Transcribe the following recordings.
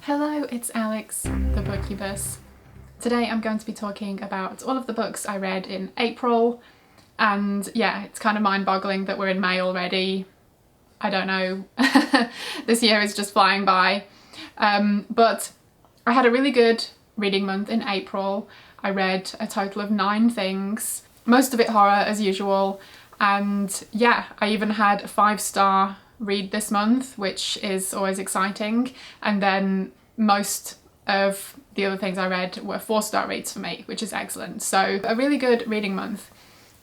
Hello, it's Alex, the Bookubus. Today I'm going to be talking about all of the books I read in April, and yeah, it's kind of mind-boggling that we're in May already. I don't know, this year is just flying by. But I had a really good reading month in April. I read a total of 9 things, most of it horror as usual, and yeah, I even had a 5-star read this month, which is always exciting, and then most of the other things I read were 4-star reads for me, which is excellent. So a really good reading month.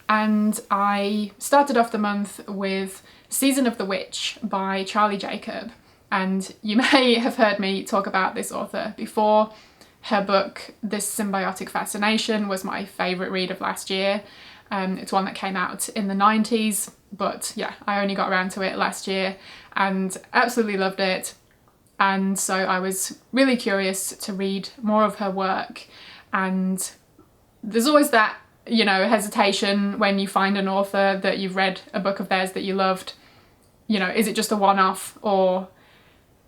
And I started off the month with Season of the Witch by Charlee Jacob, and you may have heard me talk about this author before. Her book, This Symbiotic Fascination, was my favourite read of last year. It's one that came out in the 90s, but yeah, I only got around to it last year and absolutely loved it. And so I was really curious to read more of her work. And there's always that, hesitation when you find an author that you've read a book of theirs that you loved. Is it just a one-off, or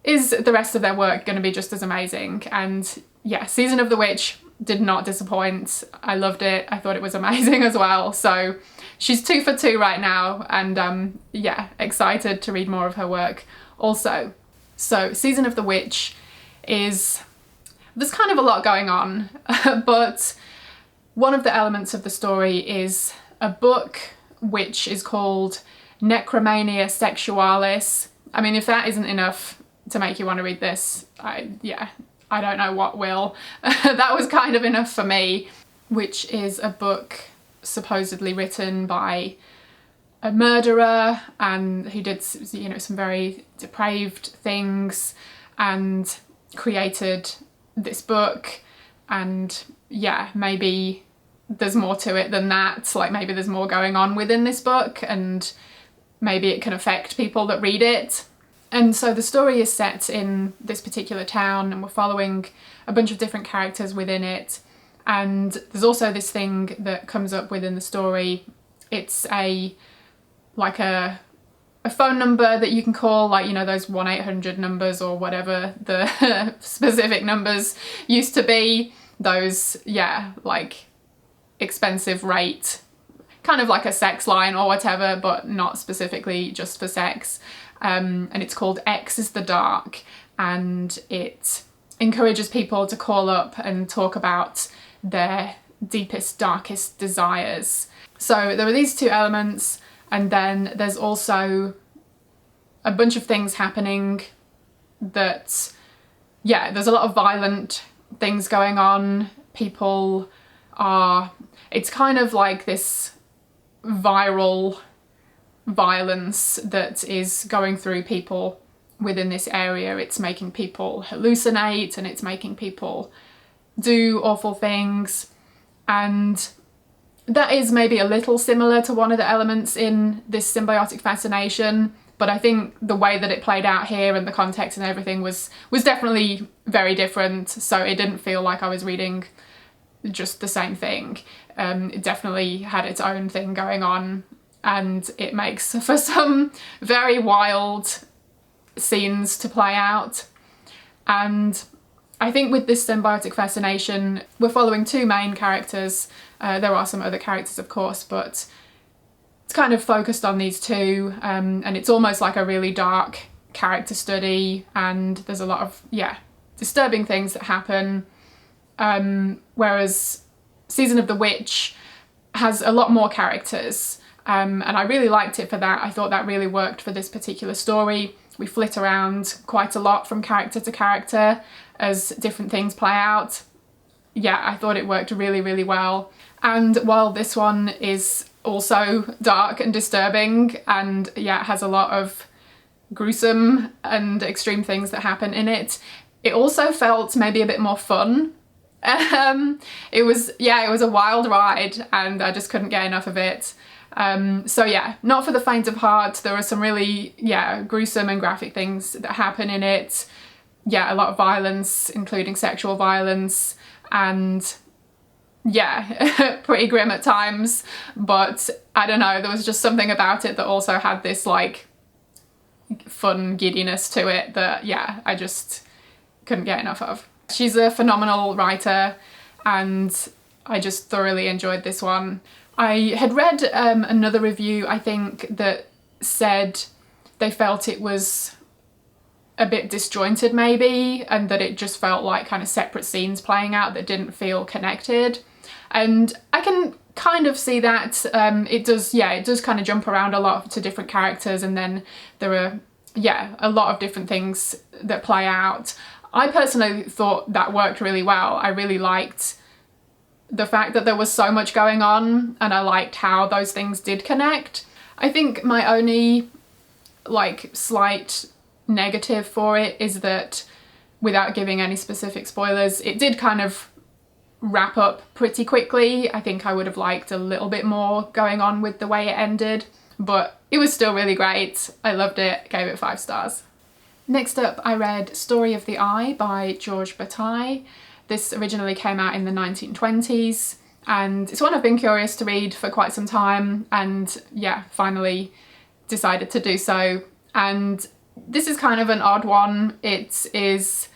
is the rest of their work going to be just as amazing? And yeah, Season of the Witch did not disappoint. I loved it. I thought it was amazing as well. So she's 2 for 2 right now, and yeah, excited to read more of her work also. So Season of the Witch there's kind of a lot going on, but one of the elements of the story is a book which is called Necromania Sexualis. I mean, if that isn't enough to make you want to read this, I don't know what will. That was kind of enough for me, which is a book supposedly written by a murderer and who did, some very depraved things and created this book. And yeah, maybe there's more to it than that. Like, maybe there's more going on within this book, and maybe it can affect people that read it. And so the story is set in this particular town, and we're following a bunch of different characters within it. And there's also this thing that comes up within the story. It's a phone number that you can call, those 1-800 numbers or whatever the specific numbers used to be. Those, expensive rate, kind of like a sex line or whatever, but not specifically just for sex. And it's called X is the Dark, and it encourages people to call up and talk about their deepest, darkest desires. So there are these 2 elements, and then there's also a bunch of things happening that, there's a lot of violent things going on. It's kind of like this viral violence that is going through people within this area. It's making people hallucinate, and it's making people do awful things. And that is maybe a little similar to one of the elements in This Symbiotic Fascination, but I think the way that it played out here and the context and everything was definitely very different. So it didn't feel like I was reading just the same thing. It definitely had its own thing going on, and it makes for some very wild scenes to play out. And I think with This Symbiotic Fascination, we're following 2 main characters. There are some other characters, of course, but it's kind of focused on these 2, and it's almost like a really dark character study, and there's a lot of, disturbing things that happen. Whereas Season of the Witch has a lot more characters, and I really liked it for that. I thought that really worked for this particular story. We flit around quite a lot from character to character as different things play out. Yeah, I thought it worked really, really well. And while this one is also dark and disturbing, and has a lot of gruesome and extreme things that happen in it, it also felt maybe a bit more fun. It was a wild ride, and I just couldn't get enough of it. So yeah, not for the faint of heart. There are some really, gruesome and graphic things that happen in it. Yeah, a lot of violence, including sexual violence, and pretty grim at times. But I don't know, there was just something about it that also had this fun giddiness to it that, I just couldn't get enough of. She's a phenomenal writer and I just thoroughly enjoyed this one. I had read another review, I think, that said they felt it was a bit disjointed maybe, and that it just felt like kind of separate scenes playing out that didn't feel connected. And I can kind of see that. It does kind of jump around a lot to different characters, and then there are, a lot of different things that play out. I personally thought that worked really well. I really liked the fact that there was so much going on, and I liked how those things did connect. I think my only slight negative for it is that, without giving any specific spoilers, it did kind of wrap up pretty quickly. I think I would have liked a little bit more going on with the way it ended, but it was still really great. I loved it, gave it 5 stars. Next up, I read Story of the Eye by Georges Bataille. This originally came out in the 1920s, and it's one I've been curious to read for quite some time, and finally decided to do so. And this is kind of an odd one. It is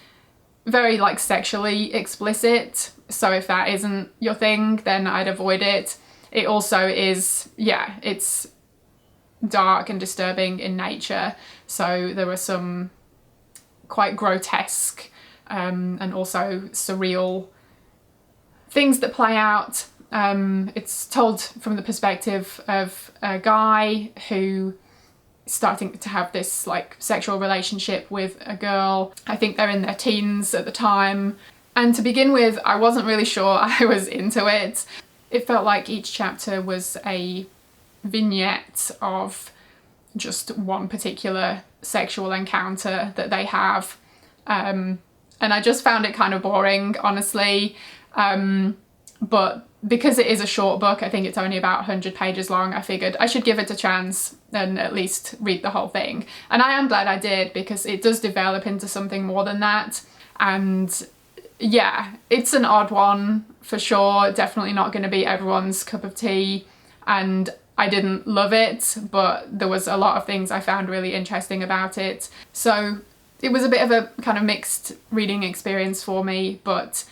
very sexually explicit, so if that isn't your thing, then I'd avoid it. It also is, it's dark and disturbing in nature, so there are some quite grotesque and also surreal things that play out. It's told from the perspective of a guy who is starting to have this sexual relationship with a girl. I think they're in their teens at the time. And to begin with, I wasn't really sure I was into it. It felt like each chapter was a vignette of just one particular sexual encounter that they have. And I just found it kind of boring, honestly. But because it is a short book, I think it's only about 100 pages long, I figured I should give it a chance and at least read the whole thing. And I am glad I did, because it does develop into something more than that. And it's an odd one for sure. Definitely not going to be everyone's cup of tea. And I didn't love it, but there was a lot of things I found really interesting about it. So it was a bit of a kind of mixed reading experience for me, but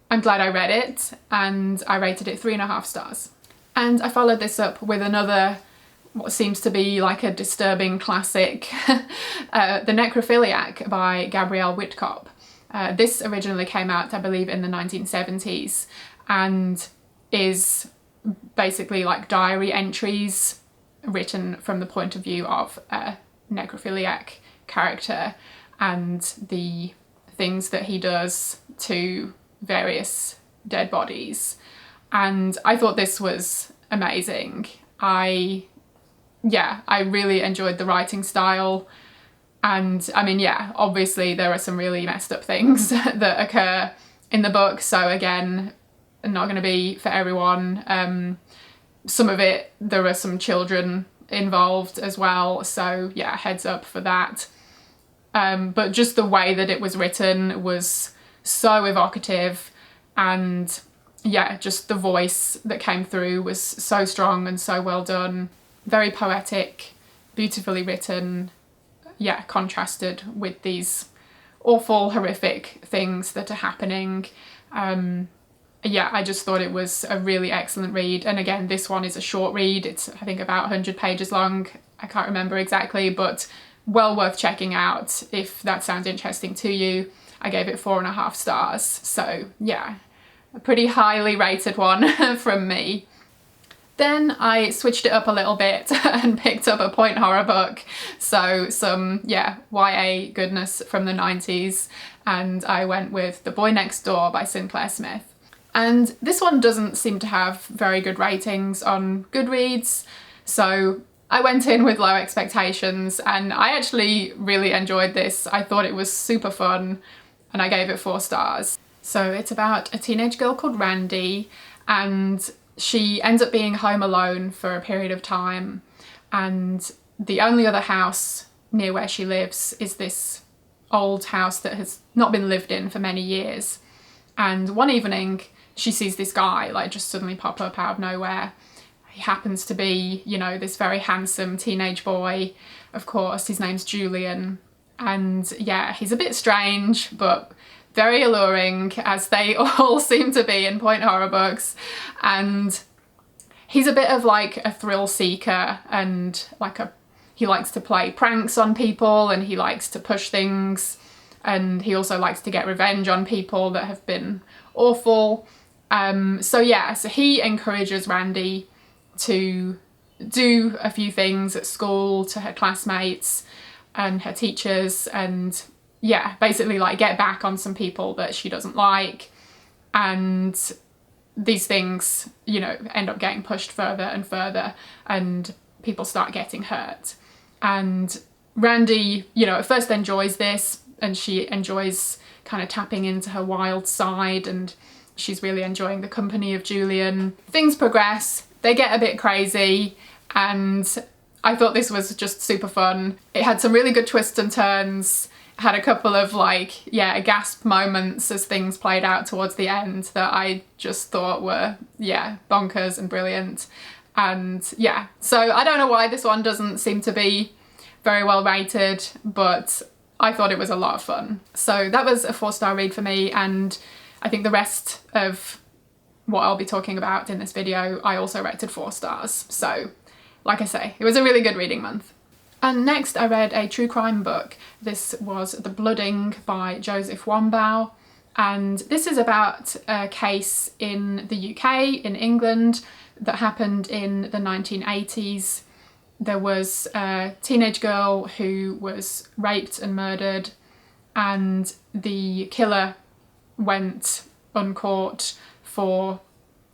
I'm glad I read it, and I rated it 3.5 stars. And I followed this up with another, what seems to be a disturbing classic, The Necrophiliac by Gabrielle Wittkop. This originally came out, I believe, in the 1970s, and is basically diary entries written from the point of view of a necrophiliac character and the things that he does to various dead bodies. And I thought this was amazing. I really enjoyed the writing style. And I mean, obviously there are some really messed up things that occur in the book, so again, not going to be for everyone. Some of it, there are some children involved as well, so heads up for that. But just the way that it was written was so evocative, and just the voice that came through was so strong and so well done. Very poetic, beautifully written, contrasted with these awful, horrific things that are happening. I just thought it was a really excellent read. And again, this one is a short read. It's, I think, about 100 pages long. I can't remember exactly, but well worth checking out if that sounds interesting to you. I gave it 4.5 stars. So a pretty highly rated one from me. Then I switched it up a little bit and picked up a point horror book. So some, YA goodness from the 90s. And I went with The Boy Next Door by Sinclair Smith. And this one doesn't seem to have very good ratings on Goodreads. So I went in with low expectations, and I actually really enjoyed this. I thought it was super fun, and I gave it 4 stars. So it's about a teenage girl called Randy, and she ends up being home alone for a period of time, and the only other house near where she lives is this old house that has not been lived in for many years. And one evening she sees this guy just suddenly pop up out of nowhere. He happens to be, this very handsome teenage boy. Of course, his name's Julian, And yeah, he's a bit strange, but very alluring, as they all seem to be in point horror books. And he's a bit of like a thrill seeker, and he likes to play pranks on people, and he likes to push things, and he also likes to get revenge on people that have been awful. So he encourages Randy to do a few things at school to her classmates and her teachers, and yeah, basically like get back on some people that she doesn't like. And these things, you know, end up getting pushed further and further, and people start getting hurt. And Randy, you know, at first enjoys this, and she enjoys kind of tapping into her wild side, and she's really enjoying the company of Julian. Things progress, they get a bit crazy, and I thought this was just super fun. It had some really good twists and turns, had a couple of gasp moments as things played out towards the end that I just thought were, bonkers and brilliant. And yeah, so I don't know why this one doesn't seem to be very well rated, but I thought it was a lot of fun. So that was a 4-star read for me, and I think the rest of what I'll be talking about in this video I also rated 4 stars. So like I say, it was a really good reading month. And next I read a true crime book. This was The Blooding by Joseph Wambaugh, and this is about a case in the UK, in England, that happened in the 1980s. There was a teenage girl who was raped and murdered, and the killer went uncaught for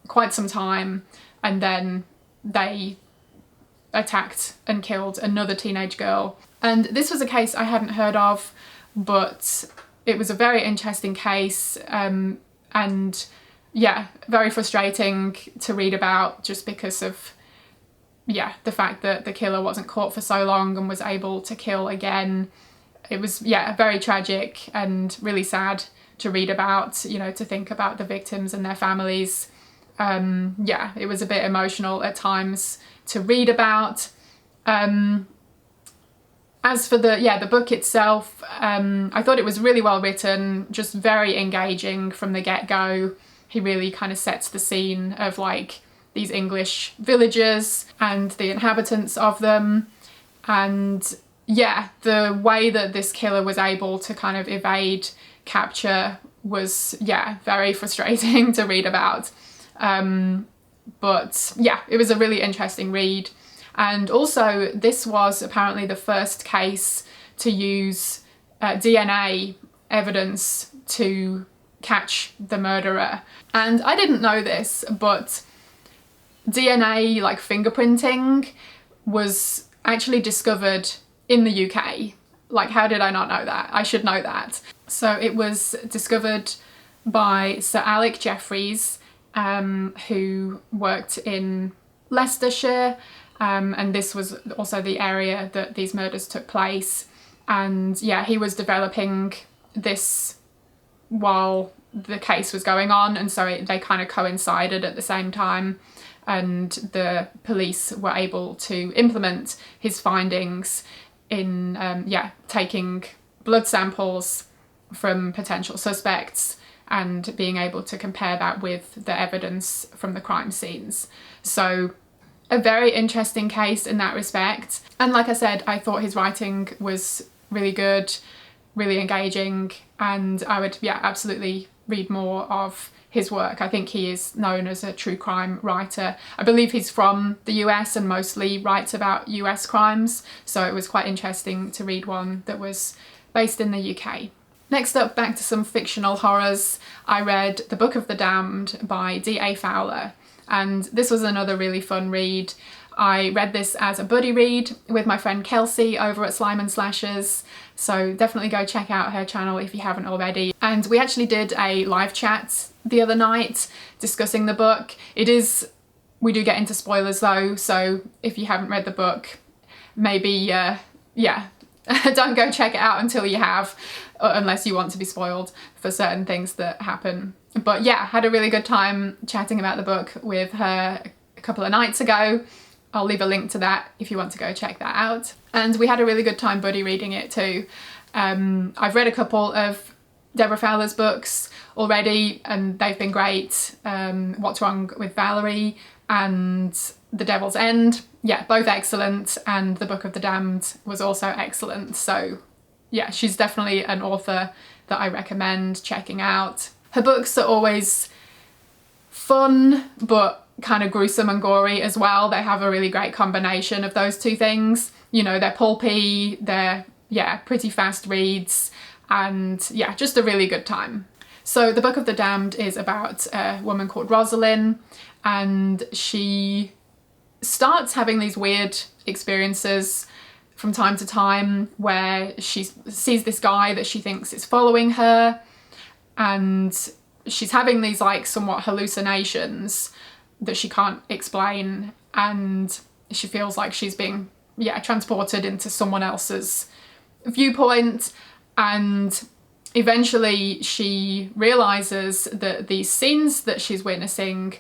quite some time, and then they attacked and killed another teenage girl. And this was a case I hadn't heard of, but it was a very interesting case, and yeah, very frustrating to read about, just because of the fact that the killer wasn't caught for so long and was able to kill again. It was very tragic and really sad to read about, you know, to think about the victims and their families. It was a bit emotional at times to read about. As for the book itself, I thought it was really well written, just very engaging from the get-go. He really kind of sets the scene of like these English villages and the inhabitants of them. And yeah, the way that this killer was able to kind of evade capture was, very frustrating to read about. But yeah, it was a really interesting read. And also, this was apparently the first case to use DNA evidence to catch the murderer. And I didn't know this, but DNA, like fingerprinting, was actually discovered in the UK. Like, how did I not know that? I should know that. So it was discovered by Sir Alec Jeffreys, who worked in Leicestershire, and this was also the area that these murders took place. And yeah, he was developing this while the case was going on, and so they kind of coincided at the same time, and the police were able to implement his findings in taking blood samples from potential suspects and being able to compare that with the evidence from the crime scenes. So a very interesting case in that respect. And like I said, I thought his writing was really good, really engaging, and I would absolutely read more of his work. I think he is known as a true crime writer. I believe he's from the US and mostly writes about US crimes, so it was quite interesting to read one that was based in the UK. Next up, back to some fictional horrors, I read The Book of the Damned by D.A. Fowler, and this was another really fun read. I read this as a buddy read with my friend Kelsey over at Slime and Slashers, so definitely go check out her channel if you haven't already. And we actually did a live chat the other night discussing the book. We do get into spoilers though, so if you haven't read the book, maybe, don't go check it out until you have, unless you want to be spoiled for certain things that happen. But yeah, had a really good time chatting about the book with her a couple of nights ago. I'll leave a link to that if you want to go check that out. And we had a really good time buddy reading it too. I've read a couple of Deborah Fowler's books already and they've been great. What's Wrong with Valerie and The Devil's End, yeah, both excellent, and The Book of the Damned was also excellent. So yeah, she's definitely an author that I recommend checking out. Her books are always fun but kind of gruesome and gory as well. They have a really great combination of those two things. You know, they're pulpy, they're, yeah, pretty fast reads, and yeah, just a really good time. So The Book of the Damned is about a woman called Rosalind, and she starts having these weird experiences from time to time where she sees this guy that she thinks is following her, and she's having these like somewhat hallucinations that she can't explain, and she feels like she's being, yeah, transported into someone else's viewpoint. And eventually she realizes that these scenes that she's witnessing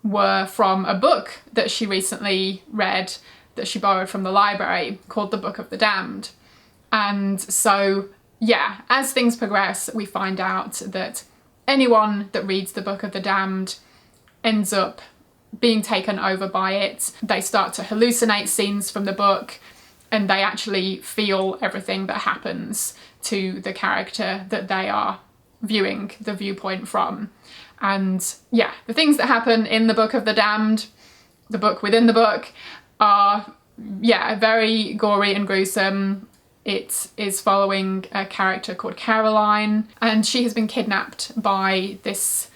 were from a book that she recently read that she borrowed from the library called The Book of the Damned. And so, yeah, as things progress, we find out that anyone that reads The Book of the Damned ends up being taken over by it. They start to hallucinate scenes from the book, and they actually feel everything that happens to the character that they are viewing the viewpoint from. And yeah, the things that happen in The Book of the Damned, the book within the book, are, yeah, very gory and gruesome. It is following a character called Caroline, and she has been kidnapped by this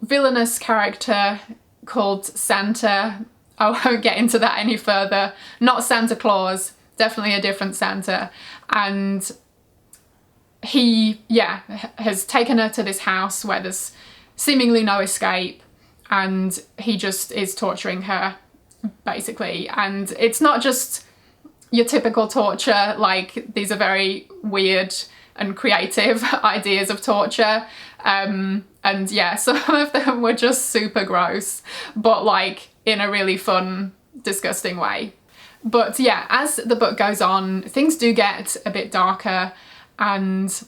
villainous character called Santa. I won't get into that any further. Not Santa Claus, definitely a different Santa. And he, yeah, has taken her to this house where there's seemingly no escape, and he just is torturing her, basically. And it's not just your typical torture, like these are very weird and creative ideas of torture. And yeah, some of them were just super gross, but like in a really fun, disgusting way. But yeah, as the book goes on, things do get a bit darker and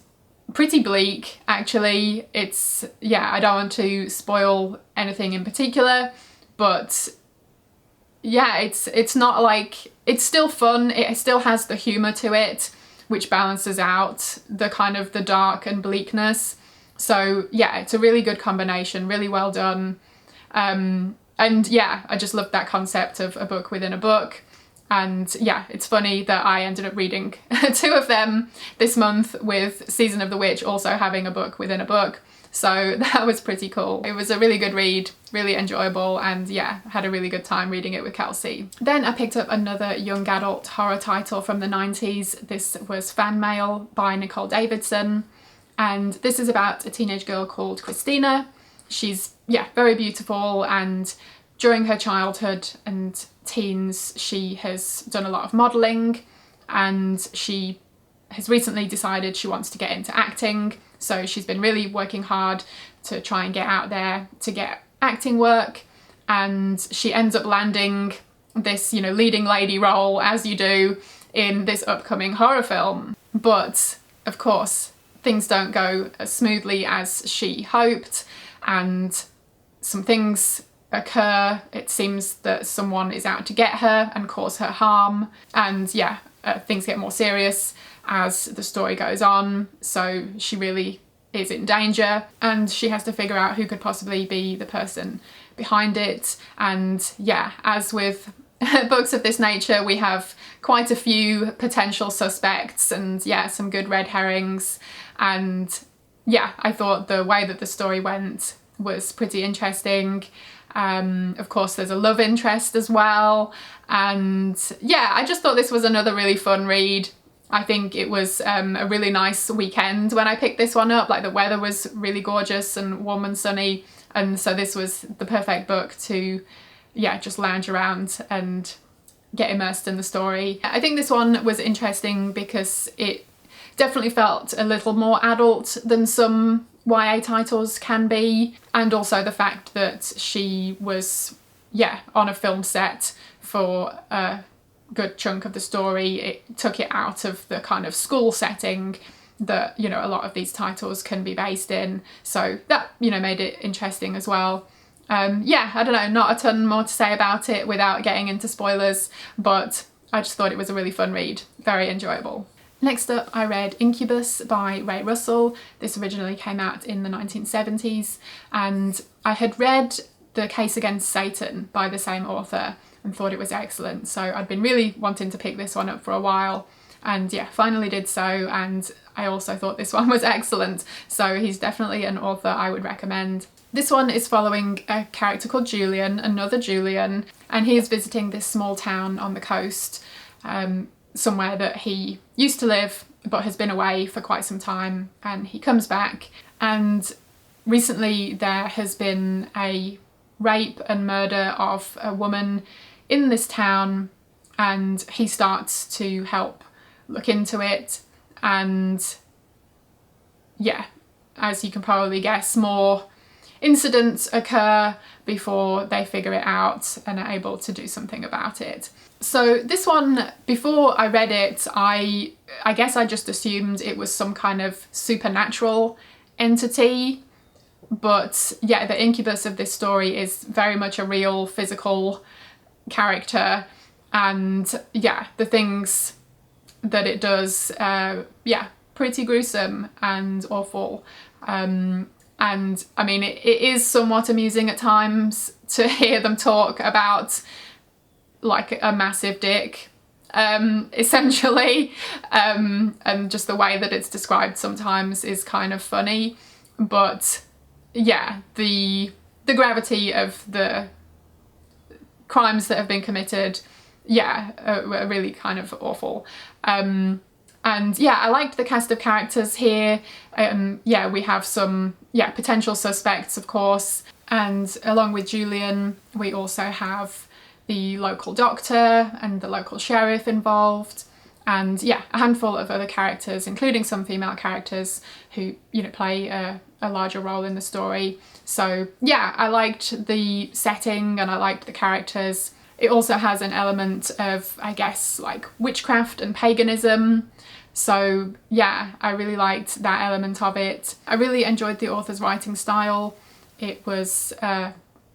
pretty bleak, actually. It's, yeah, I don't want to spoil anything in particular, but yeah, it's not like, it's still fun. It still has the humour to it, which balances out the kind of the dark and bleakness. So yeah, it's a really good combination, really well done. And yeah, I just love that concept of a book within a book. And yeah, it's funny that I ended up reading two of them this month, with Season of the Witch also having a book within a book. So that was pretty cool. It was a really good read, really enjoyable, and yeah, had a really good time reading it with Kelsey. Then I picked up another young adult horror title from the 90s. This was Fan Mail by Nicole Davidson, and this is about a teenage girl called Christina. She's, yeah, very beautiful, and during her childhood and teens she has done a lot of modelling, and she has recently decided she wants to get into acting. So she's been really working hard to try and get out there to get acting work, and she ends up landing this, you know, leading lady role, as you do in this upcoming horror film. But of course, things don't go as smoothly as she hoped, and some things occur. It seems that someone is out to get her and cause her harm, and yeah, things get more serious as the story goes on. So she really is in danger, and she has to figure out who could possibly be the person behind it. And yeah, as with books of this nature, we have quite a few potential suspects, and yeah, some good red herrings. And yeah, I thought the way that the story went was pretty interesting. Of course, there's a love interest as well, and yeah, I just thought this was another really fun read. I think it was a really nice weekend when I picked this one up. Like, the weather was really gorgeous and warm and sunny, and so this was the perfect book to, yeah, just lounge around and get immersed in the story. I think this one was interesting because it definitely felt a little more adult than some YA titles can be, and also the fact that she was, yeah, on a film set for a good chunk of the story. It took it out of the kind of school setting that, you know, a lot of these titles can be based in. So that, you know, made it interesting as well. Yeah, I don't know, not a ton more to say about it without getting into spoilers, but I just thought it was a really fun read, very enjoyable. Next up, I read Incubus by Ray Russell. This originally came out in the 1970s, and I had read The Case Against Satan by the same author and thought it was excellent. So I'd been really wanting to pick this one up for a while, and yeah, finally did so, and I also thought this one was excellent. So he's definitely an author I would recommend. This one is following a character called Julian, another Julian, and he is visiting this small town on the coast, somewhere that he used to live but has been away for quite some time, and he comes back, and recently there has been a rape and murder of a woman in this town, and he starts to help look into it, and yeah, as you can probably guess, more incidents occur before they figure it out and are able to do something about it. So this one, before I read it, I guess I just assumed it was some kind of supernatural entity, but yeah, the incubus of this story is very much a real physical character, and yeah, the things that it does, yeah, pretty gruesome and awful. And I mean, it is somewhat amusing at times to hear them talk about like a massive dick, essentially, and just the way that it's described sometimes is kind of funny. But yeah, the gravity of the crimes that have been committed, yeah, are really kind of awful. And yeah, I liked the cast of characters here. Yeah, we have some, yeah, potential suspects, of course. And along with Julian, we also have the local doctor and the local sheriff involved. And yeah, a handful of other characters, including some female characters who, you know, play a larger role in the story. So yeah, I liked the setting and I liked the characters. It also has an element of, I guess, like witchcraft and paganism. So yeah, I really liked that element of it. I really enjoyed the author's writing style. It was,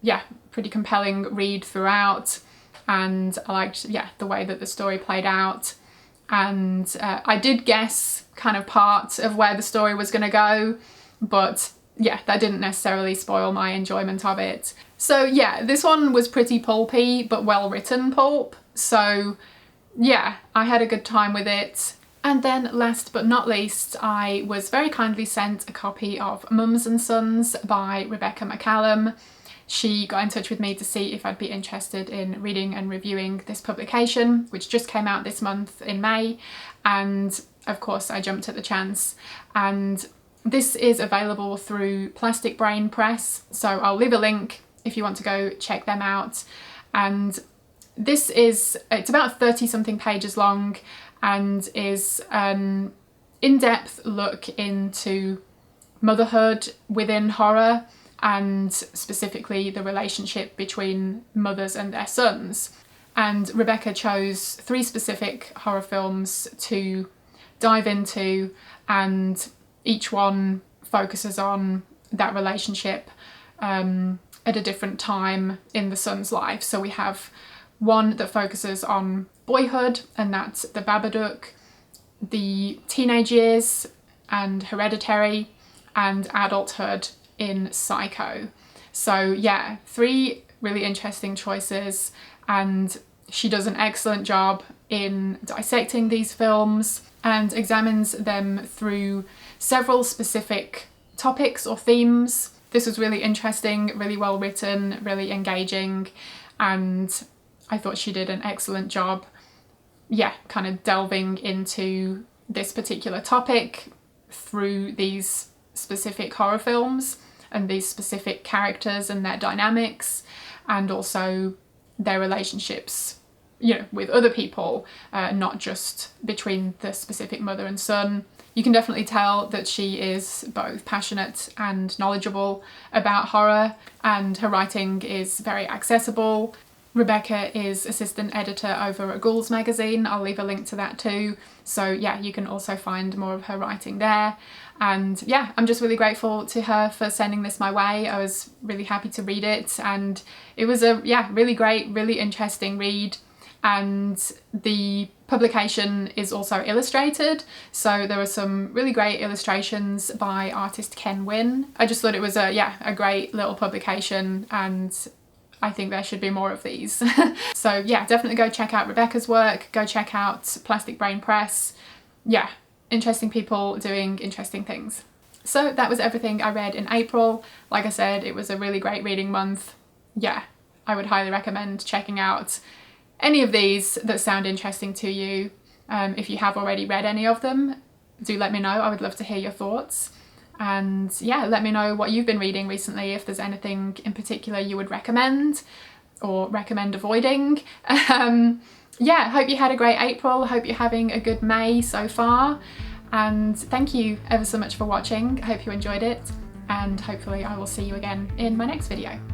yeah, pretty compelling read throughout. And I liked, yeah, the way that the story played out. And I did guess kind of part of where the story was going to go, but yeah, that didn't necessarily spoil my enjoyment of it. So yeah, this one was pretty pulpy, but well written pulp. So yeah, I had a good time with it. And then last but not least, I was very kindly sent a copy of Mums and Sons by Rebecca McCallum. She got in touch with me to see if I'd be interested in reading and reviewing this publication, which just came out this month in May. And of course I jumped at the chance. And this is available through Plastic Brain Press. So I'll leave a link if you want to go check them out. And this is, it's about 30 something pages long and is an in-depth look into motherhood within horror, and specifically the relationship between mothers and their sons. And Rebecca chose 3 specific horror films to dive into, and each one focuses on that relationship at a different time in the son's life. So we have one that focuses on boyhood, and that's The Babadook, the teenage years and Hereditary, and adulthood in Psycho. So yeah, 3 really interesting choices, and she does an excellent job in dissecting these films and examines them through several specific topics or themes. This was really interesting, really well written, really engaging, and I thought she did an excellent job, yeah, kind of delving into this particular topic through these specific horror films and these specific characters and their dynamics, and also their relationships, you know, with other people, not just between the specific mother and son. You can definitely tell that she is both passionate and knowledgeable about horror, and her writing is very accessible. Rebecca is assistant editor over at Ghouls magazine. I'll leave a link to that too. So yeah, you can also find more of her writing there. And yeah, I'm just really grateful to her for sending this my way. I was really happy to read it, and it was a really great, really interesting read. And the publication is also illustrated, so there are some really great illustrations by artist Ken Wynn. I just thought it was a great little publication, and I think there should be more of these. So yeah, definitely go check out Rebecca's work, go check out Plastic Brain Press. Yeah, interesting people doing interesting things. So that was everything I read in April. Like I said, it was a really great reading month. Yeah, I would highly recommend checking out any of these that sound interesting to you. If you have already read any of them, do let me know. I would love to hear your thoughts. And yeah, let me know what you've been reading recently, if there's anything in particular you would recommend or recommend avoiding. Yeah, hope you had a great April. Hope you're having a good May so far. And thank you ever so much for watching. I hope you enjoyed it, and hopefully I will see you again in my next video.